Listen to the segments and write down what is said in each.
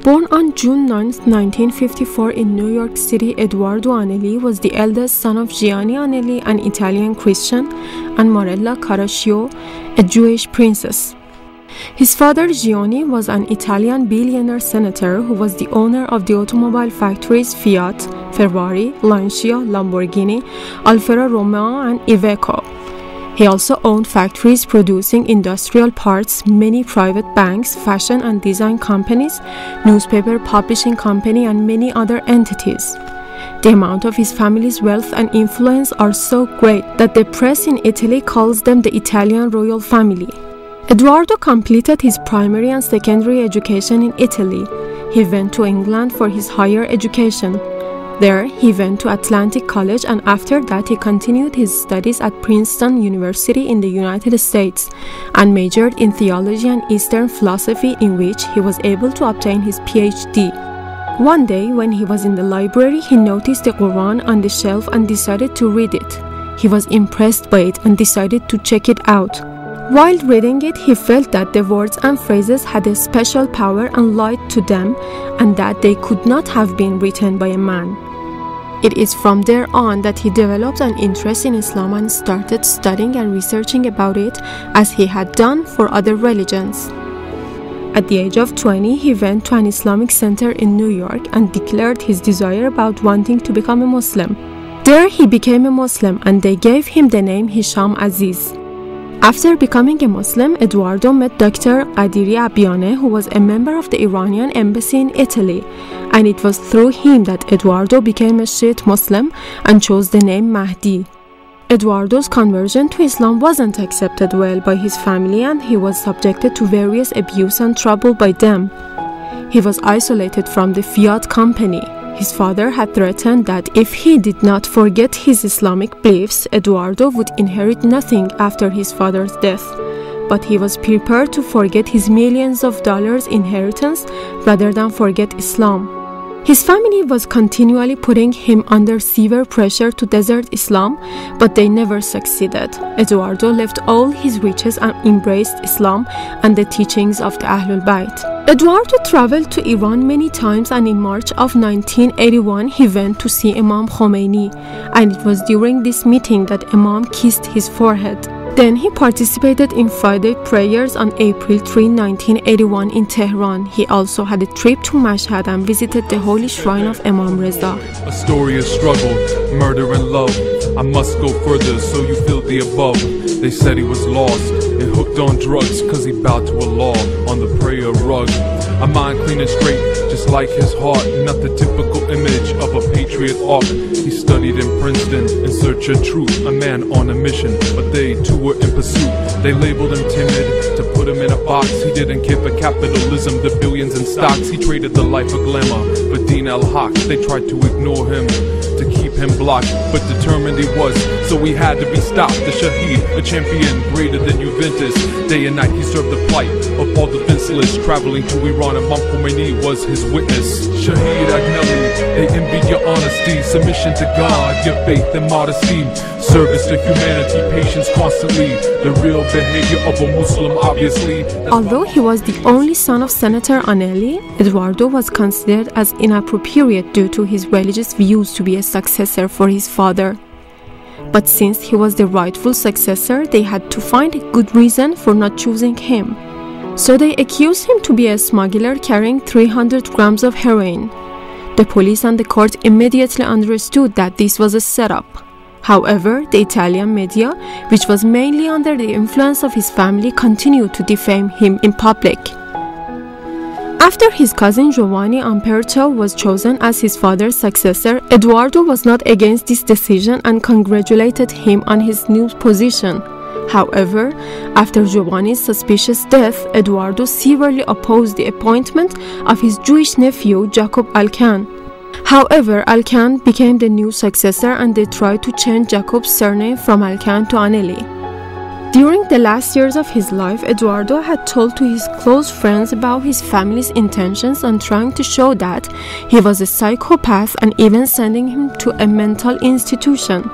Born on June 9, 1954 in New York City, Edoardo Agnelli was the eldest son of Gianni Agnelli, an Italian Christian, and Marella Carraccio, a Jewish princess. His father Gianni was an Italian billionaire senator who was the owner of the automobile factories Fiat, Ferrari, Lancia, Lamborghini, Alfa Romeo, and Iveco. He also owned factories producing industrial parts, many private banks, fashion and design companies, newspaper publishing company, and many other entities. The amount of his family's wealth and influence are so great that the press in Italy calls them the Italian royal family. Edoardo completed his primary and secondary education in Italy. He went to England for his higher education. There, he went to Atlantic College, and after that he continued his studies at Princeton University in the United States and majored in theology and Eastern philosophy, in which he was able to obtain his PhD. One day, when he was in the library, he noticed the Quran on the shelf and decided to read it. He was impressed by it and decided to check it out. While reading it, he felt that the words and phrases had a special power and light to them, and that they could not have been written by a man. It is from there on that he developed an interest in Islam and started studying and researching about it, as he had done for other religions. At the age of 20, he went to an Islamic center in New York and declared his desire about wanting to become a Muslim. There he became a Muslim, and they gave him the name Hisham Aziz. After becoming a Muslim, Edoardo met Dr. Qadiri Abiane, who was a member of the Iranian embassy in Italy, and it was through him that Edoardo became a Shiite Muslim and chose the name Mahdi. Edoardo's conversion to Islam wasn't accepted well by his family, and he was subjected to various abuse and trouble by them. He was isolated from the Fiat company. His father had threatened that if he did not forget his Islamic beliefs, Edoardo would inherit nothing after his father's death. But he was prepared to forget his millions of dollars inheritance rather than forget Islam. His family was continually putting him under severe pressure to desert Islam, but they never succeeded. Edoardo left all his riches and embraced Islam and the teachings of the Ahlul Bayt. Edoardo traveled to Iran many times, and in March of 1981 he went to see Imam Khomeini, and it was during this meeting that Imam kissed his forehead. Then he participated in Friday prayers on April 3, 1981 in Tehran. He also had a trip to Mashhad and visited the holy shrine of Imam Reza. A story of struggle, murder and love. I must go further, so you feel the above. They said he was lost and hooked on drugs, cause he bowed to Allah on the prayer rug. A mind clean and straight, just like his heart, not the typical image of a patriot arc. He studied in Princeton in search of truth, a man on a mission, but they too were in pursuit. They labeled him timid, to put him in a box. He didn't care for capitalism, the billions in stocks. He traded the life of glamour for Dean al-Haq. They tried to ignore him, to keep him blocked, but determined he was, so he had to be stopped. The Shaheed, a champion greater than Juventus. Day and night he served the plight of all the defenseless. Traveling to Iran, Imam Khomeini was his witness. Shaheed Agnelli, they envied your honesty, submission to God, your faith and modesty, service to humanity, patience constantly, the real behavior of a Muslim, obviously. Although he was the only son of Senator Agnelli, Edoardo was considered as inappropriate due to his religious views to be a successor for his father. But since he was the rightful successor, they had to find a good reason for not choosing him. So they accused him to be a smuggler carrying 300 grams of heroin. The police and the court immediately understood that this was a setup. However, the Italian media, which was mainly under the influence of his family, continued to defame him in public. After his cousin Giovanni Amperto was chosen as his father's successor, Edoardo was not against this decision and congratulated him on his new position. However, after Giovanni's suspicious death, Edoardo severely opposed the appointment of his Jewish nephew Jacob Alkan. However, Alkan became the new successor, and they tried to change Jacob's surname from Alkan to Agnelli. During the last years of his life, Edoardo had told to his close friends about his family's intentions and trying to show that he was a psychopath, and even sending him to a mental institution.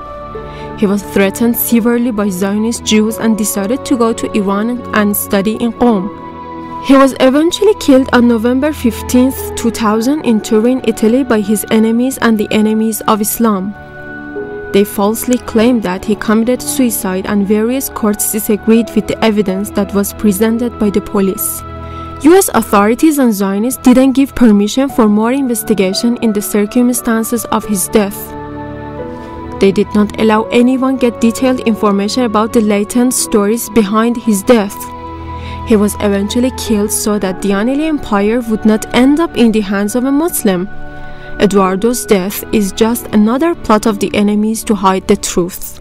He was threatened severely by Zionist Jews and decided to go to Iran and study in Qom. He was eventually killed on November 15, 2000 in Turin, Italy by his enemies and the enemies of Islam. They falsely claimed that he committed suicide, and various courts disagreed with the evidence that was presented by the police. US authorities and Zionists didn't give permission for more investigation in the circumstances of his death. They did not allow anyone get detailed information about the latent stories behind his death. He was eventually killed so that the Agnelli empire would not end up in the hands of a Muslim. Edoardo's death is just another plot of the enemies to hide the truth.